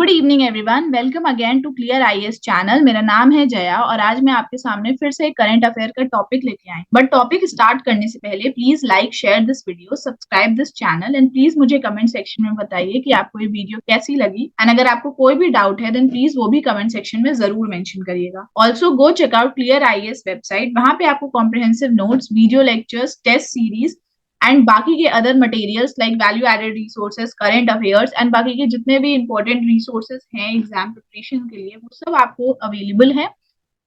Good evening everyone, welcome again to clear IAS channel. मेरा नाम है जया और आज मैं आपके सामने फिर से एक करंट अफेयर का टॉपिक लेके आई। बट टॉपिक स्टार्ट करने से पहले please like, share this video, subscribe this channel and please मुझे कमेंट सेक्शन में बताइए कि आपको ये वीडियो कैसी लगी। एंड अगर आपको कोई भी डाउट है देन प्लीज वो भी कमेंट सेक्शन में जरूर मेंशन करिएगा। Also go check out clear IAS website, वहां पे आपको comprehensive notes, video lectures, test series and बाकी के other materials like value added resources, current affairs and बाकी के जितने भी इंपॉर्टेंट रिसोर्सेज हैं एग्जाम प्रिपरेशन के लिए, वो सब आपको अवेलेबल है।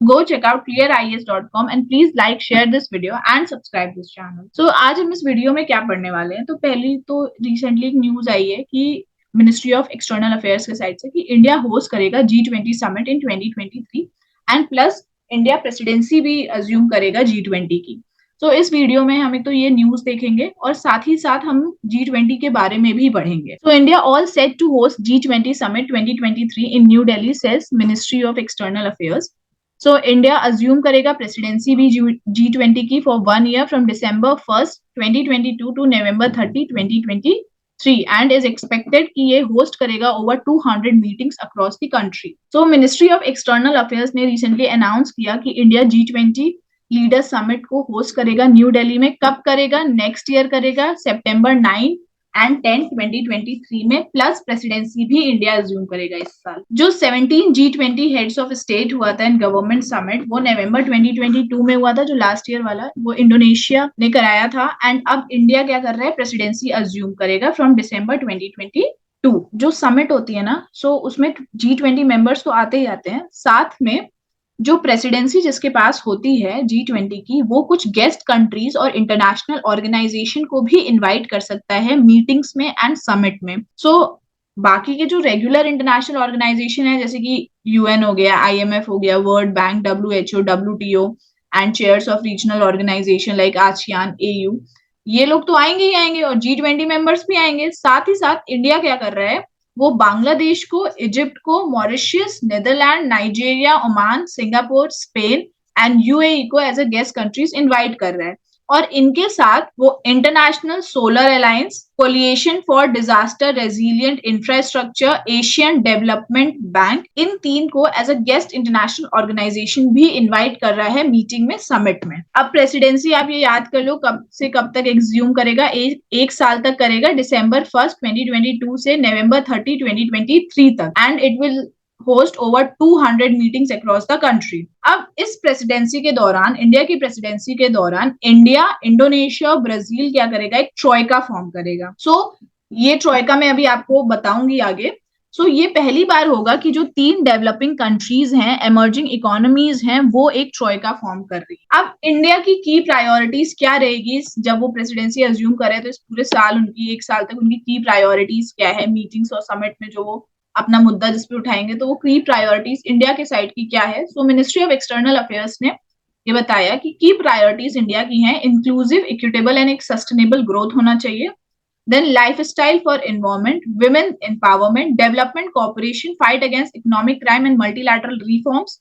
Go check out clearies.com and please like, share this video and subscribe this channel. So आज हम इस वीडियो में क्या पढ़ने वाले हैं, तो पहली तो रिसेंटली एक न्यूज आई है कि मिनिस्ट्री ऑफ एक्सटर्नल अफेयर्स के साइड से कि इंडिया होस्ट करेगा G20 summit in 2023 and plus India presidency भी अज्यूम करेगा G20 की। तो इस वीडियो में हम एक तो ये न्यूज देखेंगे और साथ ही साथ हम G20 के बारे में भी पढ़ेंगे। तो India all set to host G20 summit 2023 in New Delhi, says ministry of external affairs. So India assume करेगा प्रेसिडेंसी भी G20 की for 1 year from December 1st 2022 to November 30, 2023 and is expected कि ये होस्ट करेगा over 200 meetings across the country. So ministry of external affairs ने recently announce किया कि India G20 leader summit को होस्ट करेगा न्यू दिल्ली में। कब करेगा? नेक्स्ट ईयर करेगा, September 9 एंड 10, 2023 में, प्लस प्रेसिडेंसी भी इंडिया अज्यूम करेगा इस साल। जो 17 G20 हेड्स ऑफ स्टेट हुआ था इन गवर्नमेंट समिट, वो नवंबर 2022 में हुआ था, जो लास्ट ईयर वाला, वो इंडोनेशिया ने कराया था। एंड अब इंडिया क्या कर रहा है? प्रेसिडेंसी अज्यूम करेगा फ्रॉम December 2022। जो समिट होती है ना, सो उसमें G20 मेंबर्स तो आते ही आते हैं, साथ में जो प्रेसिडेंसी जिसके पास होती है G20 की, वो कुछ गेस्ट कंट्रीज और इंटरनेशनल ऑर्गेनाइजेशन को भी इनवाइट कर सकता है मीटिंग्स में एंड समिट में। सो बाकी के जो रेगुलर इंटरनेशनल ऑर्गेनाइजेशन है, जैसे कि UN हो गया, IMF हो गया, world bank, WHO, WTO and chairs of regional organization like ASEAN, AU, ये लोग तो आएंगे ही आएंगे और G20 मेंबर्स भी आएंगे। साथ ही साथ इंडिया क्या कर रहा है? वो बांग्लादेश को, इजिप्ट को, Mauritius, Netherlands, Nigeria, Oman, Singapore, Spain and UAE को as a guest countries invite कर रहा है। और इनके साथ वो international solar alliance, coalition for disaster resilient infrastructure, Asian development bank, इन तीन को as a guest international organisation भी इनवाइट कर रहा है मीटिंग में, समिट में। अब प्रेसिडेंसी आप ये याद कर लो कब से कब तक एग्ज्यूम करेगा, एक साल तक करेगा, December 1st 2022 से November 30, 2023 तक, and it will host over 200 meetings across the country. अब इस प्रेसिडेंसी के दौरान, इंडिया की प्रेसिडेंसी के दौरान, इंडिया, इंडोनेशिया, ब्राजील क्या करेगा? एक ट्रॉयका फॉर्म करेगा। सो ये ट्रॉयका मैं अभी आपको बताऊंगी आगे। सो ये पहली बार होगा कि जो 3 डेवलपिंग कंट्रीज हैं, इमर्जिंग इकोनॉमीज हैं, वो एक ट्रॉयका फॉर्म कर रही है। अब इंडिया की प्रायोरिटीज क्या रहेगी जब वो प्रेसिडेंसी अज्यूम करे? तो इस पूरे साल उनकी, एक साल तक उनकी की प्रायोरिटीज क्या है मीटिंग्स और समिट में, जो वो अपना मुद्दा जिसपे उठाएंगे, तो वो की प्रायोरिटीज इंडिया के साइड की क्या है? सो मिनिस्ट्री ऑफ एक्सटर्नल अफेयर्स ने ये बताया कि की प्रायोरिटीज इंडिया की हैं, इंक्लूसिव, इक्विटेबल एंड एक सस्टेनेबल ग्रोथ होना चाहिए, then lifestyle for environment, women empowerment, development cooperation, fight against economic crime and multilateral reforms,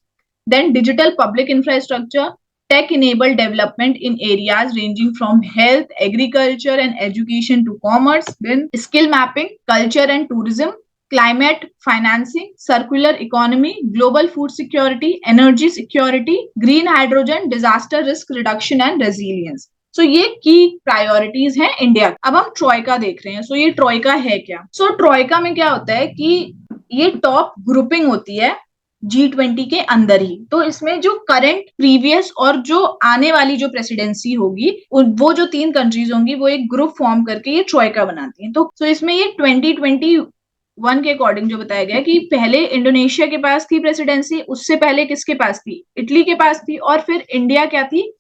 then digital public infrastructure, tech enabled development in areas ranging from health, agriculture and education to commerce, then skill mapping, culture and tourism, climate financing, circular economy, global food security, energy security, green hydrogen, disaster risk reduction and resilience. सो ये की priorities हैं India. अब हम troika देख रहे हैं। सो ये troika है क्या? सो ट्रॉयका में क्या होता है कि ये टॉप ग्रुपिंग होती है G20 के अंदर ही। तो इसमें जो करंट, प्रीवियस और जो आने वाली जो प्रेसिडेंसी होगी, वो जो 3 कंट्रीज होंगी, वो एक ग्रुप फॉर्म करके ये ट्रॉयका बनाती है। तो इसमें ये 2021 के अकॉर्डिंग जो बताया गया कि पहले इंडोनेशिया के पास थी प्रेसिडेंसी, उससे पहले किसके पास थी? इटली के पास थी, और फिर इंडिया क्या थी?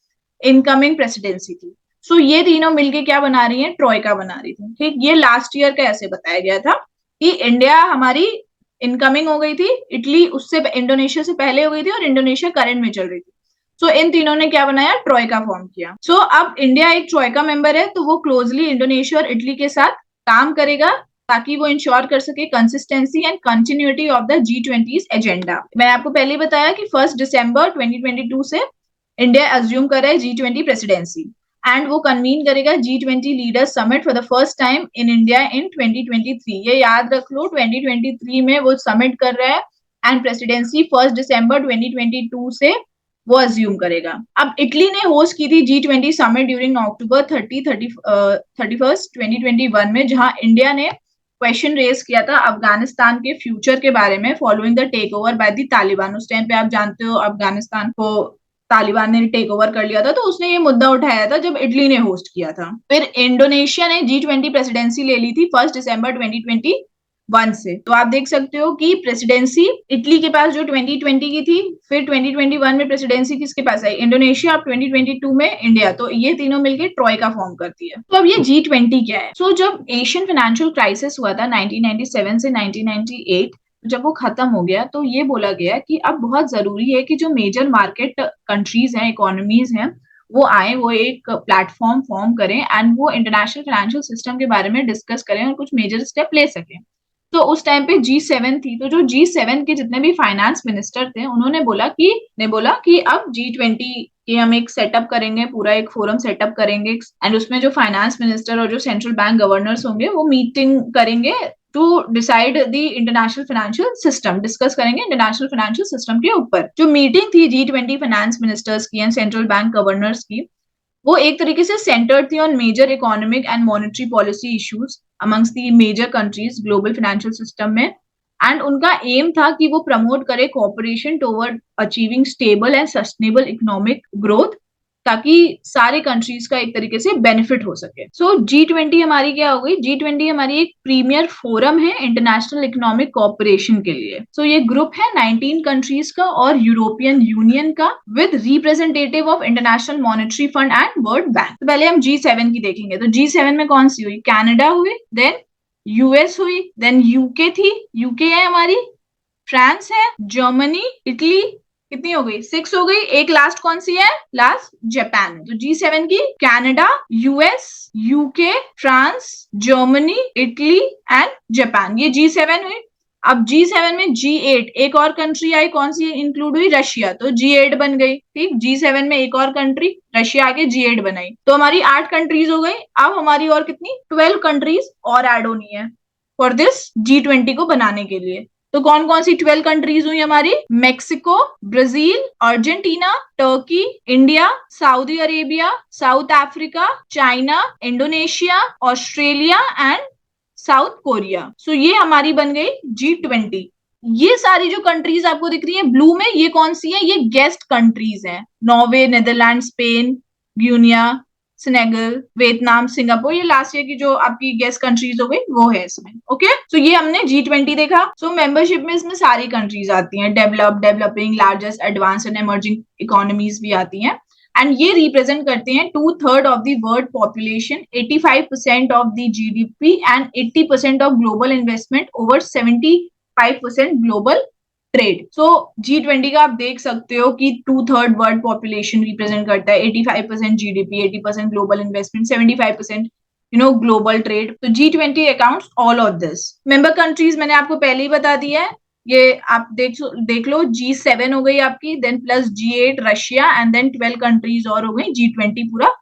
इनकमिंग प्रेसिडेंसी थी। सो ये तीनों मिलके क्या बना रही हैं? ट्रॉयका बना रही थी। ठीक, ये लास्ट ईयर का ऐसे बताया गया था कि इंडिया हमारी इनकमिंग हो गई थी, इटली उससे, इंडोनेशिया से पहले हो गई थी, और इंडोनेशिया करंट में चल रही थी। सो इन तीनों ने क्या बनाया? ट्रॉयका फॉर्म किया। सो अब इंडिया एक ट्रॉयका मेंबर है, तो वो क्लोजली इंडोनेशिया और इटली के साथ काम करेगा ताकि वो इंश्योर कर सके consistency and continuity of the G20 agenda. मैंने आपको पहले बताया कि 1 December 2022 से इंडिया अज्यूम कर रहा है G20 प्रेसिडेंसी। एंड वो कन्वीन करेगा G20 leaders summit for the first time in India in 2023। ये याद रख लो, 2023 में वो समिट कर रहा है एंड प्रेसिडेंसी 1 दिसंबर 2022 से वो अज्यूम करेगा। अब इटली ने होस्ट की थी G20 समिट ड्यूरिंग अक्टूबर 31st 2021 में, जहां इंडिया ने क्वेश्चन रेज किया था अफगानिस्तान के फ्यूचर के बारे में following the take over by the Taliban. उस टाइम पे आप जानते हो अफगानिस्तान को तालिबान ने टेक ओवर कर लिया था, तो उसने ये मुद्दा उठाया था जब इटली ने होस्ट किया था। फिर इंडोनेशिया ने G20 प्रेसिडेंसी ले ली थी 1 दिसंबर 2021 से। तो आप देख सकते हो कि प्रेसिडेंसी इटली के पास जो 2020 की थी, फिर 2021 में प्रेसिडेंसी किसके पास आई, इंडोनेशिया, अब 2022 में इंडिया। तो ये तीनों मिलकर ट्रॉयका फॉर्म करती है। तो अब ये G20 क्या है? सो जब एशियन फाइनेंशियल क्राइसिस हुआ था 1997 से 1998, जब वो खत्म हो गया तो ये बोला गया कि अब बहुत जरूरी है कि जो मेजर मार्केट कंट्रीज हैं, इकोनॉमीज हैं, वो आए, वो एक प्लेटफॉर्म फॉर्म करें एंड वो इंटरनेशनल फाइनेंशियल सिस्टम के बारे में डिस्कस करें और कुछ मेजर स्टेप ले सकें। तो उस टाइम पे G7 थी, तो जो G7 के जितने भी फाइनेंस मिनिस्टर थे उन्होंने बोला कि अब G20 के हम एक सेटअप करेंगे, पूरा एक फोरम सेटअप करेंगे एंड उसमें जो फाइनेंस मिनिस्टर और जो सेंट्रल बैंक गवर्नर्स होंगे वो मीटिंग करेंगे to decide the international financial system, discuss करेंगे इंटरनेशनल फाइनेंशियल सिस्टम के ऊपर। जो मीटिंग थी G20 फाइनेंस मिनिस्टर्स की एंड सेंट्रल बैंक गवर्नर्स की, वो एक तरीके से सेंटर्ड थी on major economic and monetary policy issues amongst the major countries global financial system में। एंड उनका एम था कि वो प्रमोट करे cooperation toward achieving stable and sustainable economic growth, ताकि सारे कंट्रीज का एक तरीके से बेनिफिट हो सके। सो G20 हमारी क्या हो गई, G20 हमारी एक प्रीमियर फोरम है इंटरनेशनल इकोनॉमिक कोऑपरेशन के लिए। सो ये ग्रुप है 19 कंट्रीज का और यूरोपियन यूनियन का, with representative of international monetary fund and world bank. तो पहले हम G7 की देखेंगे। तो G7 में कौन सी हुई, कनाडा हुई, देन यूएस हुई, देन यूके थी, यूके है हमारी, फ्रांस है, जर्मनी, इटली, कितनी हो गई, 6 हो गई। एक लास्ट कौन सी है, लास्ट जापान है। तो G7 की Canada, US, UK, France, Germany, Italy and Japan, ये G7 हुई। अब G7 में G8 एक और कंट्री आई, कौन सी इंक्लूड हुई, रशिया, तो G8 बन गई। ठीक, G7 में एक और कंट्री रशिया आके G8 बनाई, तो हमारी 8 कंट्रीज हो गई। अब हमारी और कितनी, 12 कंट्रीज और ऐड होनी है फॉर दिस G20 को बनाने के लिए। तो कौन कौन सी 12 कंट्रीज हुई हमारी, Mexico, Brazil, Argentina, Turkey, India, Saudi Arabia, South Africa, China, Indonesia, Australia and South Korea. So ये हमारी बन गई G20। ये सारी जो कंट्रीज आपको दिख रही है ब्लू में, ये कौन सी है, ये गेस्ट कंट्रीज हैं, Norway, Netherland, Spain, Guinea, Senegal, Vietnam, Singapore, ये लास्ट ईयर की जो आपकी गेस्ट कंट्रीज हो गई वो है इसमें। ओके, सो ये हमने G20 देखा। सो मेंबरशिप में इसमें सारी कंट्रीज आती हैं, developing, largest, advance and emerging economies भी आती हैं। एंड ये रिप्रेजेंट करते हैं 2/3 of the world population, 85% of the GDP and 80% of global investment, over 75% global trade. So G20 का आप देख सकते हो कि 2/3 वर्ल्ड पॉपुलेशन रिप्रेजेंट करता है, 85% GDP, 80% global investment, 75% global trade. तो G20 accounts all of this. Member countries मैंने आपको पहले ही बता दिया है, ये आप देख लो, G7 हो गई आपकी, then plus G8 Russia and then 12 countries और हो गई, G20 पूरा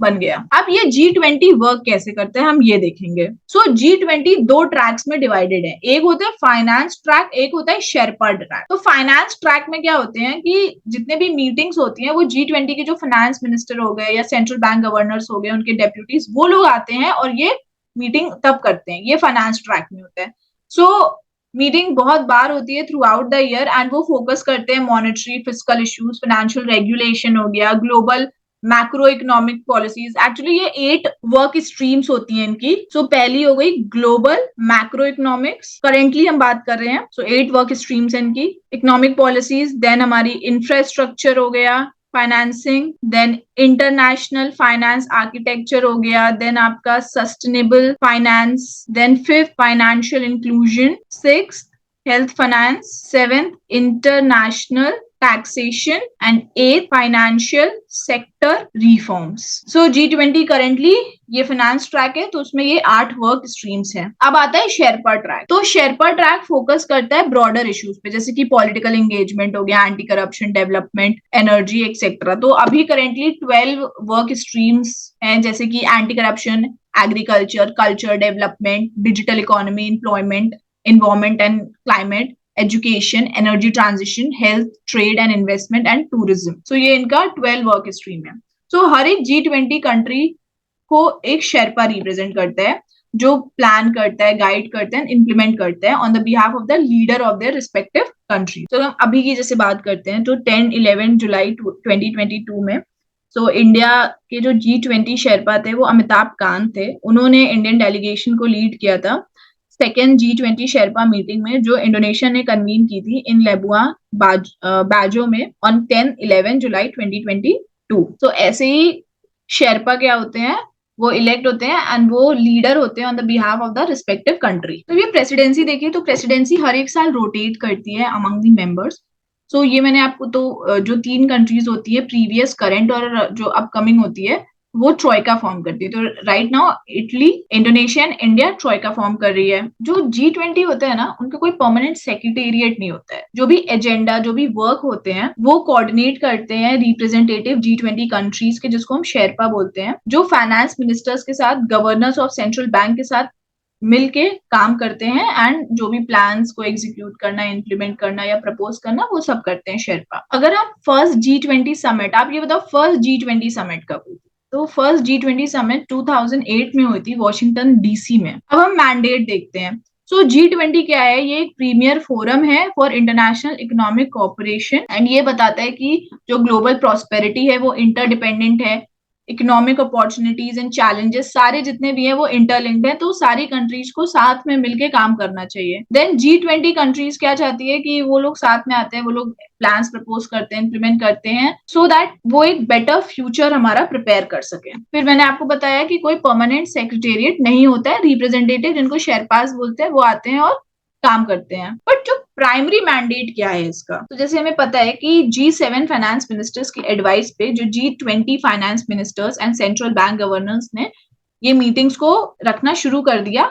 बन गया। अब ये G20 वर्क कैसे करते हैं हम ये देखेंगे। सो G20 दो ट्रैक्स में डिवाइडेड है, एक होता है फाइनेंस ट्रैक, एक होता है शेरपा ट्रैक। तो फाइनेंस ट्रैक में क्या होते हैं कि जितने भी मीटिंग्स होती हैं वो G20 के जो फाइनेंस मिनिस्टर हो गए या सेंट्रल बैंक गवर्नर्स हो गए, उनके डेप्यूटीज, वो लोग आते हैं और ये मीटिंग तब करते हैं, ये फाइनेंस ट्रैक में होता है। सो मीटिंग बहुत बार होती है through out the year and वो फोकस करते हैं monetary, fiscal issues, financial regulation हो गया, global macro economic policies. Actually ये 8 वर्क स्ट्रीम्स होती हैं इनकी। सो पहली हो गई ग्लोबल मैक्रो इकोनॉमिक्स, करेंटली हम बात कर रहे हैं। सो 8 वर्क स्ट्रीम्स इनकी, इकोनॉमिक पॉलिसीज, देन हमारी इंफ्रास्ट्रक्चर हो गया, financing, then international finance architecture हो गया, देन आपका sustainable finance, then 5th financial inclusion, 6th health finance, 7th international taxation, and 8th financial sector reforms. So G20 currently ये finance track है, तो उसमें ये 8 वर्क स्ट्रीम्स हैं। अब आता है शेरपा ट्रैक। तो शेरपा ट्रैक फोकस करता है ब्रॉडर इश्यूज पे, जैसे कि पॉलिटिकल एंगेजमेंट हो गया, anti corruption, development, energy etcetera. तो अभी करेंटली 12 वर्क स्ट्रीम्स हैं, जैसे कि anti corruption, agriculture, culture development, digital economy, employment, environment and climate, education, energy transition, health, trade and investment and tourism. So ये इनका 12 work stream है। सो हर एक G20 country को एक शेरपा रिप्रेजेंट करता है, जो प्लान करता है, गाइड करता है, इम्प्लीमेंट करता है on the behalf of the leader of their respective country. तो हम अभी की जैसे बात करते हैं, तो 10-11 जुलाई 2022 में इंडिया के जो G20 शेरपा थे वो अमिताभ कांत थे। उन्होंने इंडियन डेलीगेशन को लीड किया था सेकेंड G20 शेरपा मीटिंग में, जो इंडोनेशिया ने कन्वीन की थी इन लेबुआ बाजो में ऑन 10-11 जुलाई 2022। तो ऐसे ही शेरपा क्या होते हैं, वो इलेक्ट होते हैं एंड वो लीडर होते हैं on the behalf of the respective country. तो ये प्रेसिडेंसी देखिए, तो प्रेसिडेंसी हर एक साल रोटेट करती है अमंग द मेंबर्स। सो ये मैंने आपको तो जो 3 कंट्रीज होती है, प्रीवियस, करंट और जो अपकमिंग होती है, वो ट्रोइका फॉर्म करती है। तो right now Italy, Indonesia and India Troikaa form कर रही है। जो G20 होते हैं ना, उनका कोई परमानेंट सेक्रेटेरिएट नहीं होता है। जो भी एजेंडा, जो भी वर्क होते हैं, वो कोऑर्डिनेट करते हैं रिप्रेजेंटेटिव G20 कंट्रीज के, जिसको हम शेरपा बोलते हैं, जो फाइनेंस मिनिस्टर्स के साथ, गवर्नर्स ऑफ सेंट्रल बैंक के साथ मिलके काम करते हैं एंड जो भी प्लान्स को एग्जीक्यूट करना, इम्प्लीमेंट करना या प्रपोज करना, वो सब करते हैं शेरपा। अगर आप फर्स्ट G20 समिट, आप ये बताओ फर्स्ट G20 समिट कब हुई? तो फर्स्ट G20 समिट 2008 में हुई थी, वॉशिंगटन DC में। अब हम मैंडेट देखते हैं। सो G20 क्या है? ये एक प्रीमियर फोरम है for international economic cooperation and ये बताता है कि जो ग्लोबल प्रॉस्पेरिटी है वो इंटरडिपेंडेंट है, इकोनॉमिक अपॉर्चुनिटीज एंड चैलेंजेस सारे जितने भी है वो इंटरलिंक्ड है, तो सारी कंट्रीज को साथ में मिलके काम करना चाहिए। देन G20 कंट्रीज क्या चाहती है कि वो लोग साथ में आते हैं, वो लोग प्लान्स प्रपोज करते हैं, इंप्लीमेंट करते हैं, सो दैट वो एक बेटर फ्यूचर हमारा प्रिपेयर कर सके। फिर मैंने आपको बताया कि कोई परमानेंट सेक्रेटेरिएट नहीं होता है, रिप्रेजेंटेटिव जिनको शेरपास बोलते हैं वो आते हैं और काम करते हैं। बट जो प्राइमरी मैंडेट क्या है इसका, तो जैसे हमें पता है कि G7 फाइनेंस मिनिस्टर्स की एडवाइस पे जो G20 finance ministers and central bank governors ने ये मीटिंग्स को रखना शुरू कर दिया,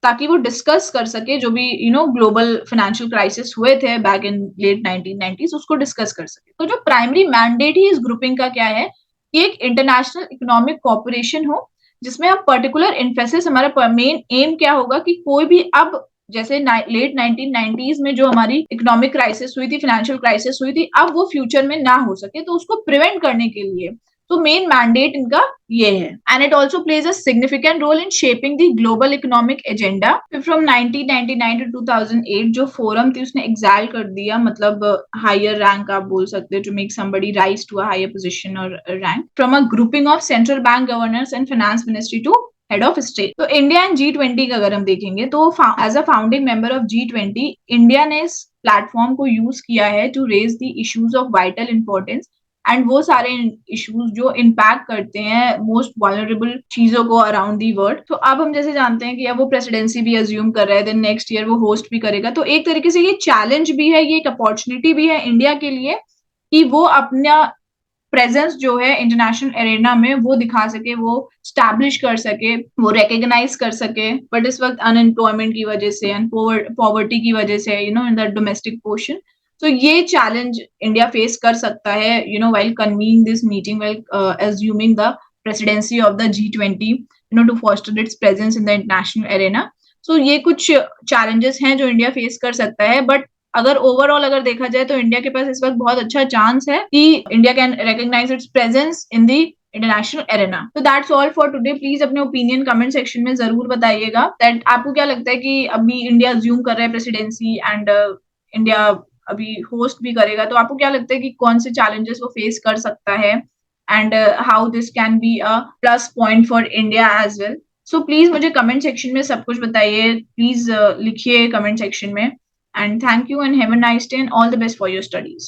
ताकि वो डिस्कस कर सके जो भी ग्लोबल फाइनेंशियल क्राइसिस हुए थे बैक इन लेट 1990s, उसको डिस्कस कर सके। तो जो प्राइमरी मैंडेट ही इस ग्रुपिंग का क्या है कि एक इंटरनेशनल इकोनॉमिक कॉर्पोरेशन हो, जिसमें अब पर्टिकुलर इन्फोसिस, हमारा मेन एम क्या होगा कि कोई भी, अब जैसे लेट 1990s में जो हमारी इकोनॉमिक क्राइसिस हुई थी, फाइनेंशियल क्राइसिस हुई थी, अब वो फ्यूचर में ना हो सके, तो उसको प्रिवेंट करने के लिए तो मेन मैंडेट इनका ये है। And it also plays a significant role in shaping the global economic agenda. From 1999 to 2008 जो फोरम थी उसने एक्साइल कर दिया, मतलब हायर रैंक आप बोल सकते हो, to make somebody rise to a higher position और rank, from a grouping of central bank governors and finance ministry to head of state. तो इंडिया एंड G20 का अगर हम देखेंगे तो as a founding member of G20, India ने इस platform को यूज किया है to raise the issues of vital importance and वो सारे इश्यूज जो इम्पैक्ट करते हैं मोस्ट वल्नरेबल चीजों को अराउंड दी वर्ल्ड। तो अब हम जैसे जानते हैं कि अब वो प्रेसिडेंसी भी अज्यूम कर रहे हैं, देन नेक्स्ट ईयर वो होस्ट भी करेगा। तो एक तरीके से ये चैलेंज भी है, ये एक अपॉर्चुनिटी भी है इंडिया के लिए कि वो अपना प्रेजेंस जो है इंटरनेशनल एरेना में वो दिखा सके, वो स्टैब्लिश कर सके, वो रिकग्नाइज कर सके। बट इस वक्त अनएम्प्लॉयमेंट की वजह से एंड पॉवर्टी की वजह से इन द डोमेस्टिक पोर्शन, तो ये चैलेंज इंडिया फेस कर सकता है while convening this meeting, while assuming the presidency of the G20 to foster its presence in the international arena. So ये कुछ challenges हैं जो इंडिया फेस कर सकता है। बट अगर ओवरऑल अगर देखा जाए तो इंडिया के पास इस वक्त बहुत अच्छा चांस है कि India can recognise its presence in the international arena. तो that's all for today. Please अपने ओपिनियन कमेंट सेक्शन में जरूर बताइएगा दैट आपको क्या लगता है कि अभी इंडिया अज्यूम कर रहा है प्रेसिडेंसी एंड इंडिया अभी होस्ट भी करेगा, तो आपको क्या लगता है कि कौन से चैलेंजेस वो फेस कर सकता है and how this can be a plus point for India as well. So please मुझे कमेंट सेक्शन में सब कुछ बताइए, प्लीज लिखिए कमेंट सेक्शन में। And thank you and have a nice day and all the best for your studies.